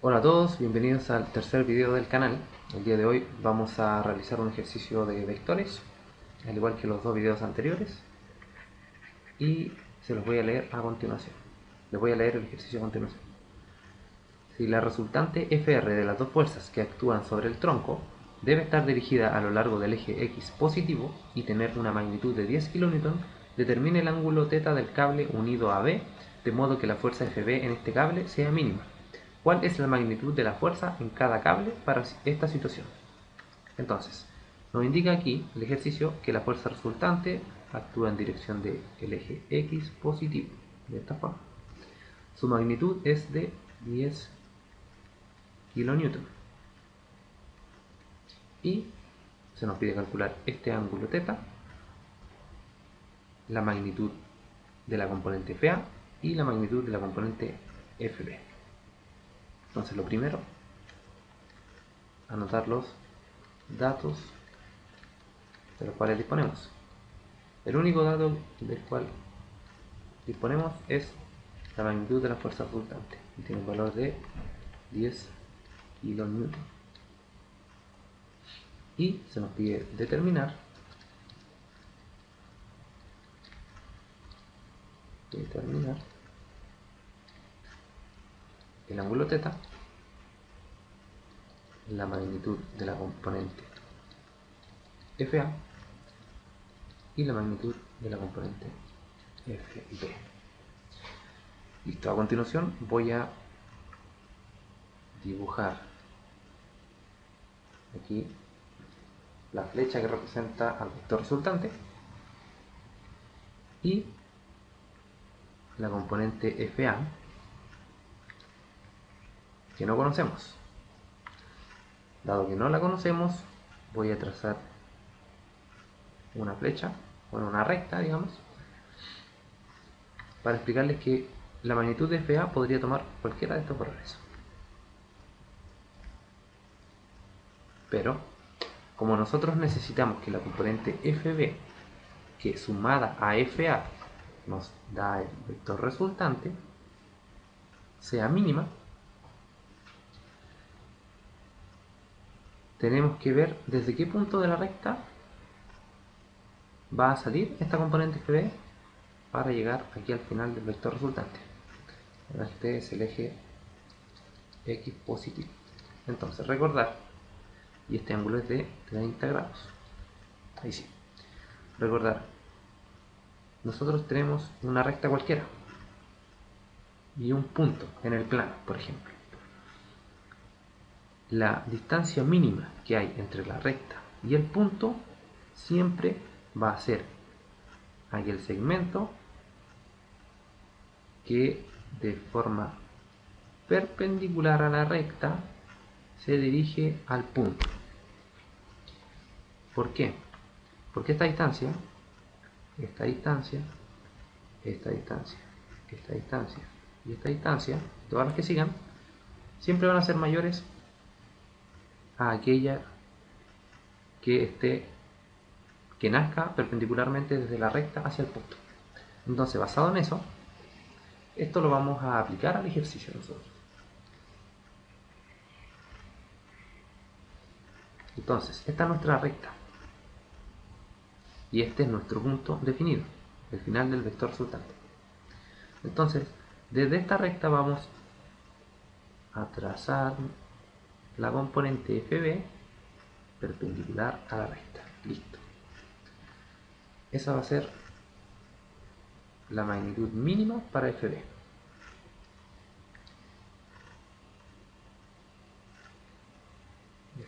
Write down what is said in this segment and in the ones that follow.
Hola a todos, bienvenidos al tercer video del canal. El día de hoy vamos a realizar un ejercicio de vectores, al igual que los dos videos anteriores, y se los voy a leer a continuación. Les voy a leer el ejercicio a continuación. Si la resultante Fr de las dos fuerzas que actúan sobre el tronco debe estar dirigida a lo largo del eje X positivo y tener una magnitud de 10 kN, determine el ángulo θ del cable unido a B, de modo que la fuerza Fb en este cable sea mínima. ¿Cuál es la magnitud de la fuerza en cada cable para esta situación? Entonces, nos indica aquí el ejercicio que la fuerza resultante actúa en dirección del eje X positivo, de esta forma. Su magnitud es de 10 kN. Y se nos pide calcular este ángulo θ, la magnitud de la componente Fa y la magnitud de la componente Fb. Entonces lo primero, anotar los datos de los cuales disponemos. El único dato del cual disponemos es la magnitud de la fuerza resultante, y tiene un valor de 10 kN. Y se nos pide determinar el ángulo θ, la magnitud de la componente Fa y la magnitud de la componente Fb. Listo, a continuación voy a dibujar aquí la flecha que representa al vector resultante y la componente Fa que no conocemos. Dado que no la conocemos, voy a trazar una flecha, bueno, una recta, digamos, para explicarles que la magnitud de Fa podría tomar cualquiera de estos valores. Pero, como nosotros necesitamos que la componente Fb, que sumada a Fa nos da el vector resultante, sea mínima, tenemos que ver desde qué punto de la recta va a salir esta componente Fb para llegar aquí al final del vector resultante. Este es el eje X positivo. Entonces, recordar, y este ángulo es de 30 grados. Ahí sí. Recordar, nosotros tenemos una recta cualquiera y un punto en el plano, por ejemplo. La distancia mínima que hay entre la recta y el punto siempre va a ser aquel segmento que de forma perpendicular a la recta se dirige al punto. ¿Por qué? Porque esta distancia, esta distancia, esta distancia, esta distancia y esta distancia, todas las que sigan, siempre van a ser mayores a aquella que nazca perpendicularmente desde la recta hacia el punto. Entonces, basado en eso, esto lo vamos a aplicar al ejercicio nosotros. Entonces, esta es nuestra recta y este es nuestro punto definido, el final del vector resultante. Entonces, desde esta recta vamos a trazar la componente Fb perpendicular a la recta. Listo. Esa va a ser la magnitud mínima para Fb.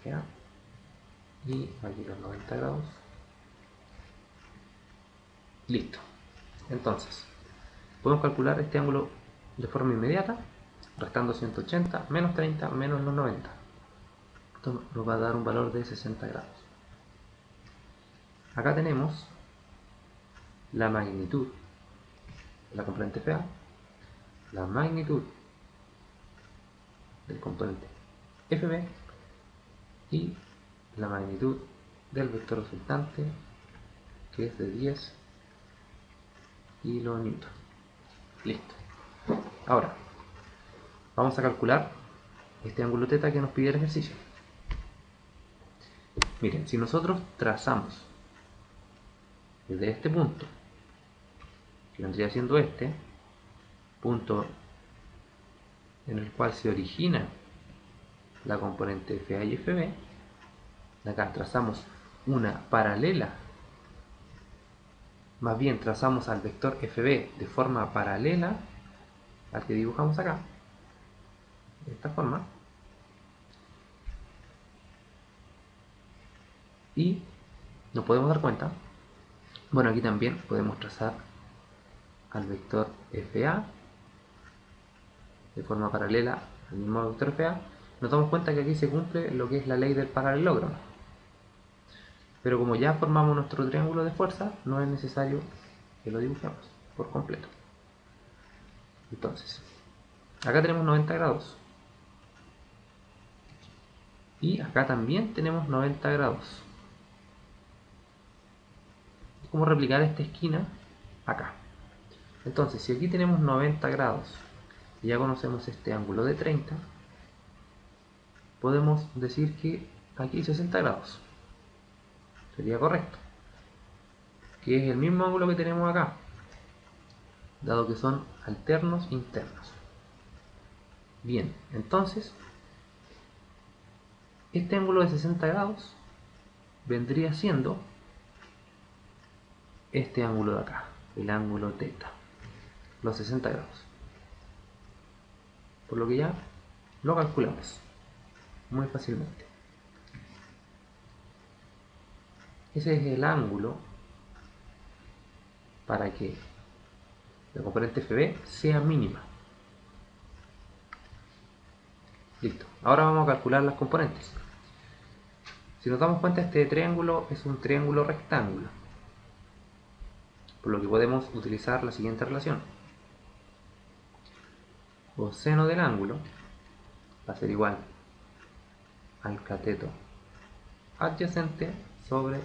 Fa y aquí los 90 grados. Listo. Entonces, podemos calcular este ángulo de forma inmediata, restando 180 menos 30 menos los 90. Esto nos va a dar un valor de 60 grados. Acá tenemos la magnitud de la componente Fa, la magnitud del componente Fb y la magnitud del vector resultante, que es de 10 kN. Listo. Ahora, vamos a calcular este ángulo θ que nos pide el ejercicio. Miren, si nosotros trazamos desde este punto, que vendría siendo este punto en el cual se origina la componente FA y FB, de acá trazamos una paralela, más bien trazamos al vector FB de forma paralela al que dibujamos acá, de esta forma, y nos podemos dar cuenta, bueno, aquí también podemos trazar al vector FA de forma paralela al mismo vector FA. Nos damos cuenta que aquí se cumple lo que es la ley del paralelogramo, pero como ya formamos nuestro triángulo de fuerza, no es necesario que lo dibujemos por completo. Entonces, acá tenemos 90 grados y acá también tenemos 90 grados. ¿Cómo replicar esta esquina acá? Entonces, si aquí tenemos 90 grados y ya conocemos este ángulo de 30, podemos decir que aquí hay 60 grados. Sería correcto. Que es el mismo ángulo que tenemos acá, dado que son alternos internos. Bien, entonces, este ángulo de 60 grados vendría siendo este ángulo de acá, el ángulo θ, los 60 grados. Por lo que ya lo calculamos muy fácilmente. Ese es el ángulo para que la componente FB sea mínima. Listo. Ahora vamos a calcular las componentes. Si nos damos cuenta, este triángulo es un triángulo rectángulo, por lo que podemos utilizar la siguiente relación. Coseno del ángulo va a ser igual al cateto adyacente sobre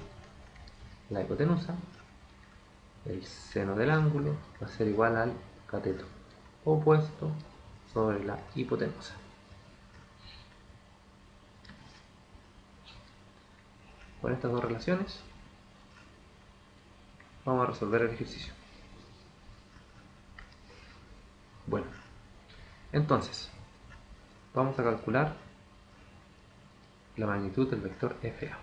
la hipotenusa. El seno del ángulo va a ser igual al cateto opuesto sobre la hipotenusa. Con estas dos relaciones vamos a resolver el ejercicio. Bueno, entonces vamos a calcular la magnitud del vector FA.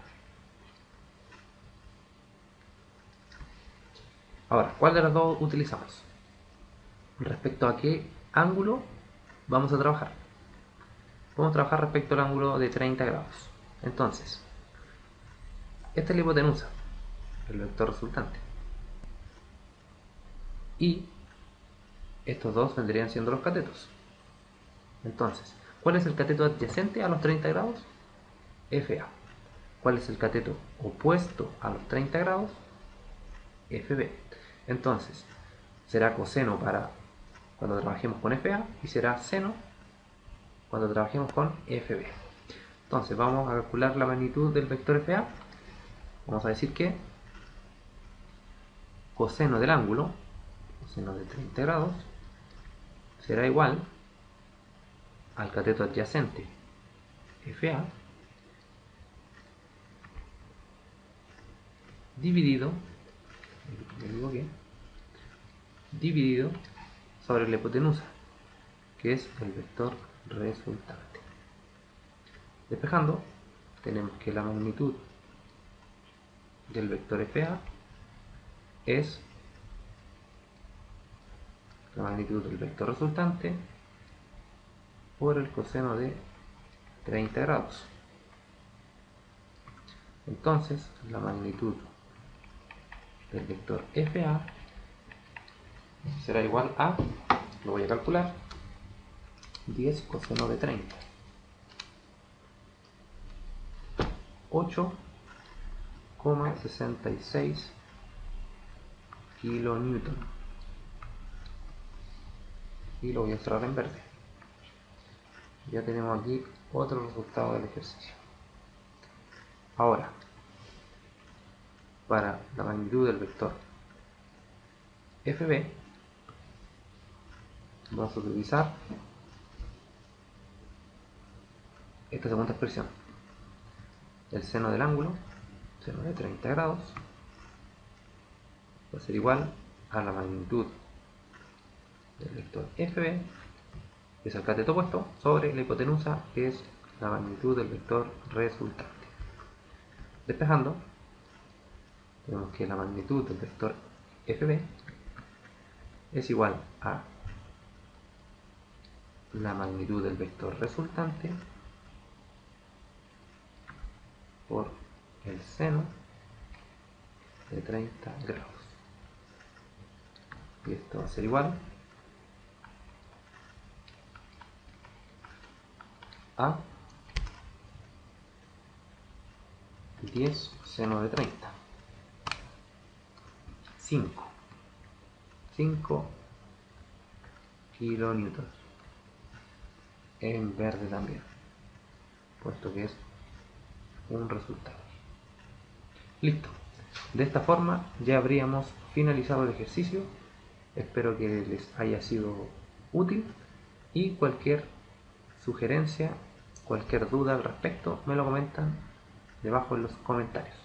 Ahora, ¿cuál de las dos utilizamos? ¿Respecto a qué ángulo vamos a trabajar? Vamos a trabajar respecto al ángulo de 30 grados. Entonces, esta es la hipotenusa, el vector resultante. Y estos dos vendrían siendo los catetos. Entonces, ¿cuál es el cateto adyacente a los 30 grados? FA. ¿Cuál es el cateto opuesto a los 30 grados? FB. Entonces, será coseno para cuando trabajemos con FA y será seno cuando trabajemos con FB. Entonces, vamos a calcular la magnitud del vector FA. Vamos a decir que coseno del ángulo, coseno de 30 grados, será igual al cateto adyacente FA dividido sobre la hipotenusa, que es el vector resultante. Despejando, tenemos que la magnitud del vector FA es la magnitud del vector resultante por el coseno de 30 grados. Entonces, la magnitud del vector FA será igual a, lo voy a calcular, 10 coseno de 30. 8,66 kilonewton. Y lo voy a cerrar en verde. Ya tenemos aquí otro resultado del ejercicio. Ahora, para la magnitud del vector FB, vamos a utilizar esta segunda expresión. El seno del ángulo, seno de 30 grados, va a ser igual a la magnitud del vector FB, que es el cateto opuesto, sobre la hipotenusa, que es la magnitud del vector resultante. Despejando, tenemos que la magnitud del vector FB es igual a la magnitud del vector resultante por el seno de 30 grados. Y esto va a ser igual a 10 seno de 30. 5 kilonewtons. En verde también, puesto que es un resultado. Listo. De esta forma ya habríamos finalizado el ejercicio. Espero que les haya sido útil y cualquier sugerencia, cualquier duda al respecto me lo comentan debajo en los comentarios.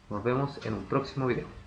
Nos vemos en un próximo video.